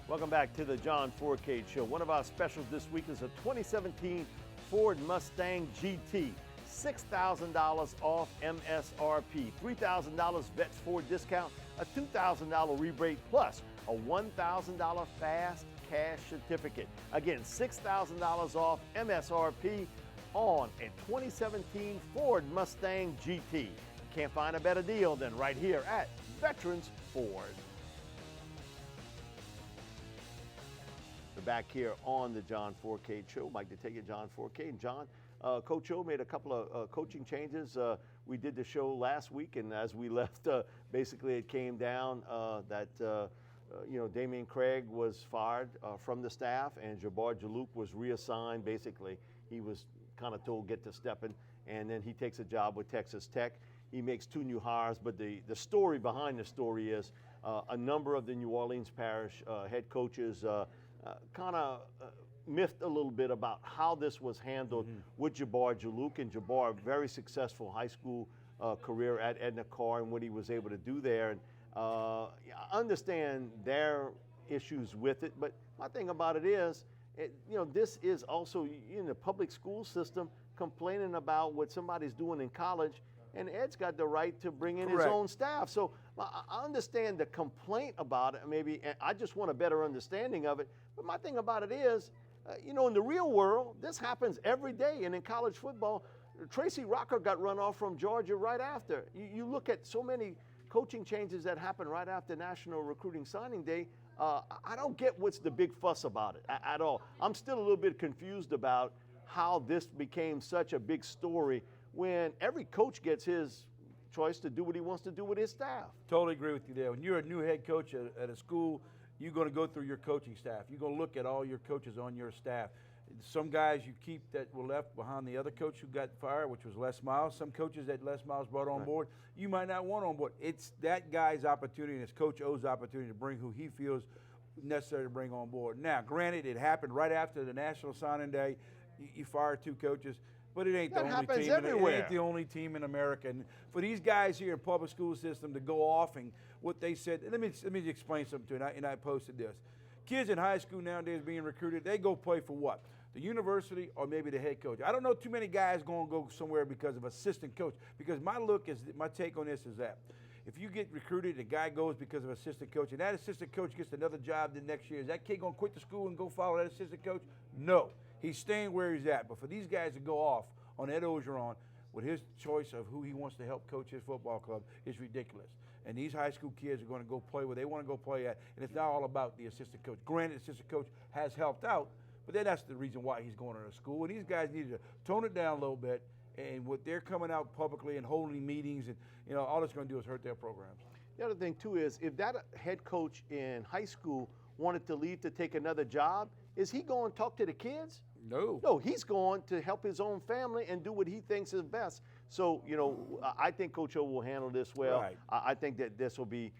Welcome back to the John Fourcade Show. One of our specials this week is a 2017 Ford Mustang GT. $6,000 off MSRP, $3,000 Vets Ford discount, a $2,000 rebate, plus a $1,000 fast cash certificate. Again, $6,000 off MSRP on a 2017 Ford Mustang GT. Can't find a better deal than right here at Veterans Ford. We're back here on the John Fourcade Show. Mike to take it, John Fourcade. And John, Coach O made a couple of coaching changes. We did the show last week, and as we left, basically it came down that Damian Craig was fired from the staff, and Jabbar Jalouk was reassigned. Basically, he was kind of told get to stepping, and then he takes a job with Texas Tech. He makes 2 new hires, but the story behind the story is a number of the New Orleans Parish head coaches kind of miffed a little bit about how this was handled with Jabbar Jalouk. And Jabbar, a very successful high school career at Edna Carr and what he was able to do there. And I understand their issues with it, but my thing about it is, this is also in the public school system complaining about what somebody's doing in college, and Ed's got the right to bring in his own staff. So I understand the complaint about it. Maybe I just want a better understanding of it. But my thing about it is, in the real world, this happens every day. And in college football, Tracy Rocker got run off from Georgia right after. You look at so many coaching changes that happen right after National Recruiting Signing Day. I don't get what's the big fuss about it at all. I'm still a little bit confused about how this became such a big story when every coach gets his choice to do what he wants to do with his staff. Totally agree with you there. When you're a new head coach at a school, you're going to go through your coaching staff. You're going to look at all your coaches on your staff. Some guys you keep that were left behind the other coach who got fired, which was Les Miles. Some coaches that Les Miles brought on board, you might not want on board. It's that guy's opportunity and it's Coach O's opportunity to bring who he feels necessary to bring on board. Now, granted, it happened right after the National Signing Day. You fired 2 coaches. But it ain't the only team. Everywhere. It ain't the only team in America. And for these guys here in public school system to go off and what they said, let me explain something to you. And I posted this. Kids in high school nowadays being recruited, they go play for what? The university or maybe the head coach. I don't know too many guys going to go somewhere because of assistant coach. Because my take on this is that if you get recruited, the guy goes because of assistant coach, and that assistant coach gets another job the next year. Is that kid going to quit the school and go follow that assistant coach? No. He's staying where he's at. But for these guys to go off on Ed Ogeron with his choice of who he wants to help coach his football club is ridiculous. And these high school kids are going to go play where they want to go play at, and it's not all about the assistant coach. Granted, the assistant coach has helped out, but then that's the reason why he's going to school. And these guys need to tone it down a little bit, and what they're coming out publicly and holding meetings, and all it's going to do is hurt their programs. The other thing, too, is if that head coach in high school wanted to leave to take another job, is he going to talk to the kids? No. No, he's going to help his own family and do what he thinks is best. So, I think Coach O will handle this well. Right. I think that this will be,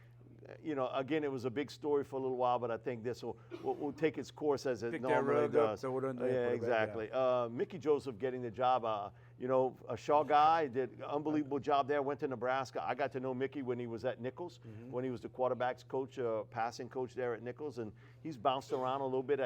again, it was a big story for a little while, but I think this will take its course as it normally does. Yeah, exactly. Mickey Joseph getting the job. A Shaw guy did an unbelievable job there. Went to Nebraska. I got to know Mickey when he was at Nichols, when he was the quarterbacks coach, passing coach there at Nichols, and he's bounced around a little bit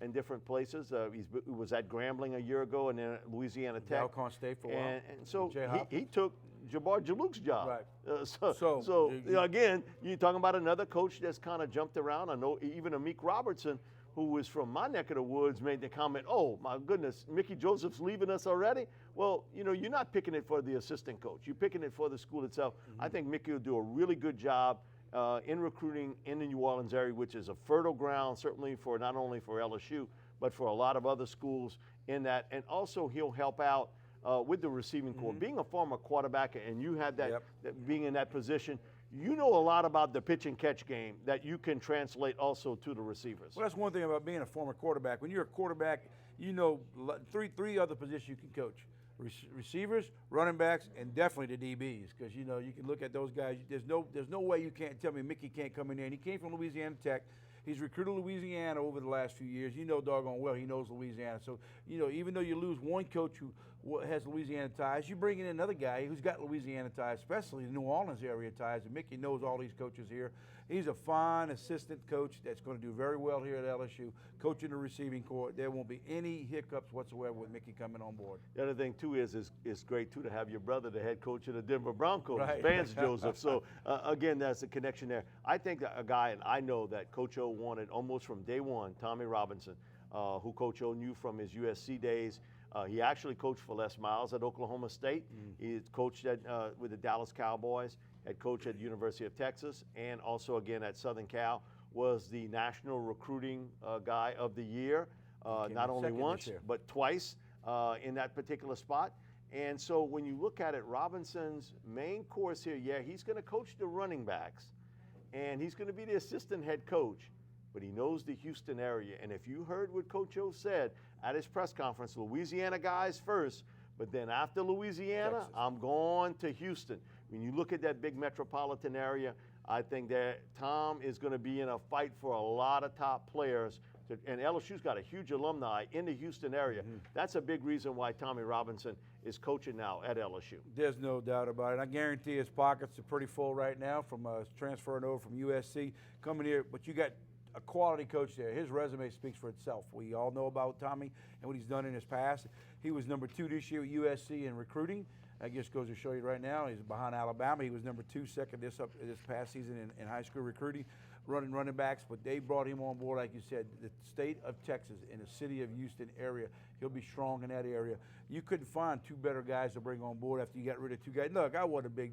in different places. He was at Grambling a year ago, and then at Louisiana Tech. Alcorn State for a while. And so he took Jabbar Jalouk's job. Right. So again, you're talking about another coach that's kind of jumped around. I know even Amik Robertson, who was from my neck of the woods, made the comment, oh, my goodness, Mickey Joseph's leaving us already? Well, you're not picking it for the assistant coach. You're picking it for the school itself. I think Mickey will do a really good job in recruiting in the New Orleans area, which is a fertile ground, certainly for not only for LSU, but for a lot of other schools in that. And also he'll help out with the receiving corps. Being a former quarterback, and you had that being in that position, you know a lot about the pitch and catch game that you can translate also to the receivers. Well, that's one thing about being a former quarterback. When you're a quarterback, you know three other positions you can coach. Receivers, running backs, and definitely the DBs, because you can look at those guys. There's no way you can't tell me Mickey can't come in there. And he came from Louisiana Tech. He's recruited Louisiana over the last few years. You know doggone well he knows Louisiana. So, even though you lose one coach who has Louisiana ties, you bring in another guy who's got Louisiana ties, especially the New Orleans area ties. And Mickey knows all these coaches here. He's a fine assistant coach that's going to do very well here at LSU, coaching the receiving corps. There won't be any hiccups whatsoever with Mickey coming on board. The other thing, too, is it's great, too, to have your brother, the head coach of the Denver Broncos, Right. Vance Joseph. So, again, that's a connection there. I think that a guy, and I know that Coach O wanted almost from day one, Tommy Robinson, who Coach O knew from his USC days. He actually coached for Les Miles at Oklahoma State. He coached with the Dallas Cowboys, had coached at the University of Texas, and also again at Southern Cal. Was the national recruiting guy of the year, not only once, but twice in that particular spot. And so when you look at it, Robinson's main course here, yeah, he's going to coach the running backs, and he's going to be the assistant head coach, but he knows the Houston area. And if you heard what Coach O said at his press conference, Louisiana guys first, but then after Louisiana, Texas. I'm going to Houston. When you look at that big metropolitan area, I think that Tom is going to be in a fight for a lot of top players. And LSU's got a huge alumni in the Houston area. That's a big reason why Tommy Robinson is coaching now at LSU. There's no doubt about it. I guarantee his pockets are pretty full right now from transferring over from USC, coming here. But you got a quality coach there. His resume speaks for itself. We all know about Tommy and what he's done in his past. He was number 2 this year at USC in recruiting. That just goes to show you right now, he's behind Alabama. He was number 2 second this past season in high school recruiting, running backs. But they brought him on board, like you said, the state of Texas, in the city of Houston area. He'll be strong in that area. You couldn't find 2 better guys to bring on board after you got rid of 2 guys. Look, I wasn't a big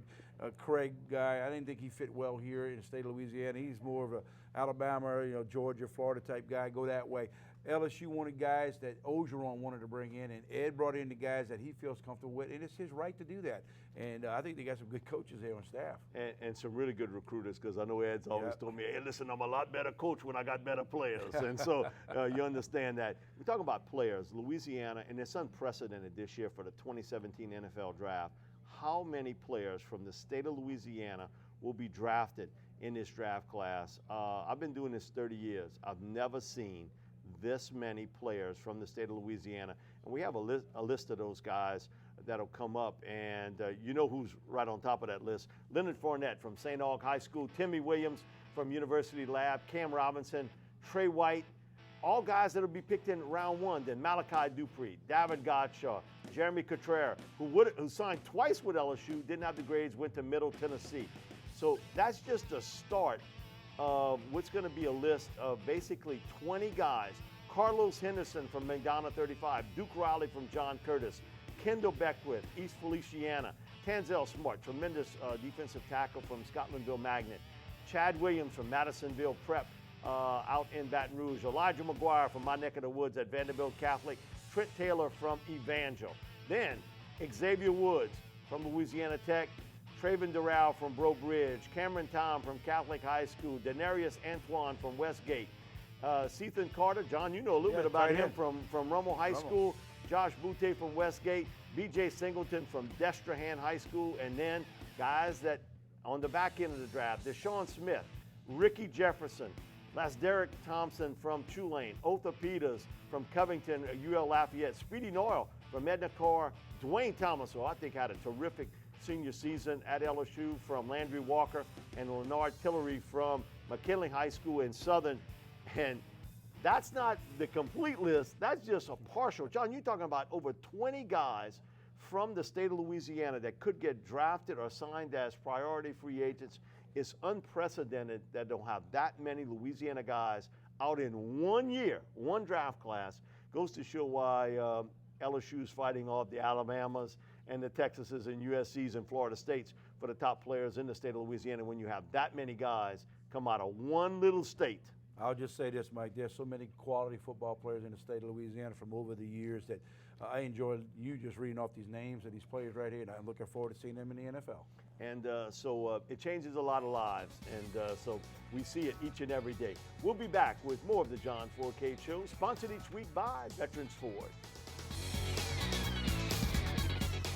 Craig guy. I didn't think he fit well here in the state of Louisiana. He's more of a Alabama, Georgia, Florida type guy. Go that way. LSU wanted guys that Ogeron wanted to bring in, and Ed brought in the guys that he feels comfortable with, and it's his right to do that. And I think they got some good coaches there on staff. And some really good recruiters, because I know Ed's always told me, hey, listen, I'm a lot better coach when I got better players. And so you understand that. We're talking about players, Louisiana, and it's unprecedented this year for the 2017 NFL Draft. How many players from the state of Louisiana will be drafted in this draft class? I've been doing this 30 years. I've never seen this many players from the state of Louisiana. And we have a list of those guys that'll come up. And you know who's right on top of that list. Leonard Fournette from St. Aug High School, Timmy Williams from University Lab, Cam Robinson, Trey White, all guys that'll be picked in round 1. Then Malachi Dupree, David Godshaw, Jeremy Cotrere, who signed twice with LSU, didn't have the grades, went to Middle Tennessee. So that's just a start of what's going to be a list of basically 20 guys. Carlos Henderson from McDonough 35, Duke Riley from John Curtis, Kendall Beckwith, East Feliciana, Tanzel Smart, tremendous defensive tackle from Scotlandville Magnet, Chad Williams from Madisonville Prep out in Baton Rouge, Elijah McGuire from my neck of the woods at Vanderbilt Catholic, Trent Taylor from Evangel. Then Xavier Woods from Louisiana Tech, Traven Doral from Breaux Bridge, Cameron Tom from Catholic High School, Denarius Antoine from Westgate, Sethan Carter, John, you know a little bit about him from Rummel High School, Josh Butte from Westgate, B.J. Singleton from Destrehan High School, and then guys that on the back end of the draft, Deshaun Smith, Ricky Jefferson, that's Derek Thompson from Tulane, Otha Peters from Covington, UL Lafayette, Speedy Noyle from Edna Carr, Dwayne Thomas, who I think had a terrific senior season at LSU, from Landry Walker, and Leonard Tillery from McKinley High School in Southern. And that's not the complete list. That's just a partial. John, you're talking about over 20 guys from the state of Louisiana that could get drafted or signed as priority free agents. It's unprecedented that they'll have that many Louisiana guys out in 1 year, one draft class. Goes to show why LSU's fighting off the Alabamas and the Texases and USCs and Florida States for the top players in the state of Louisiana when you have that many guys come out of one little state. I'll just say this, Mike. There's so many quality football players in the state of Louisiana from over the years that I enjoy you just reading off these names of these players right here, and I'm looking forward to seeing them in the NFL. And so it changes a lot of lives, and so we see it each and every day. We'll be back with more of the John Fourcade Show, sponsored each week by Veterans Ford.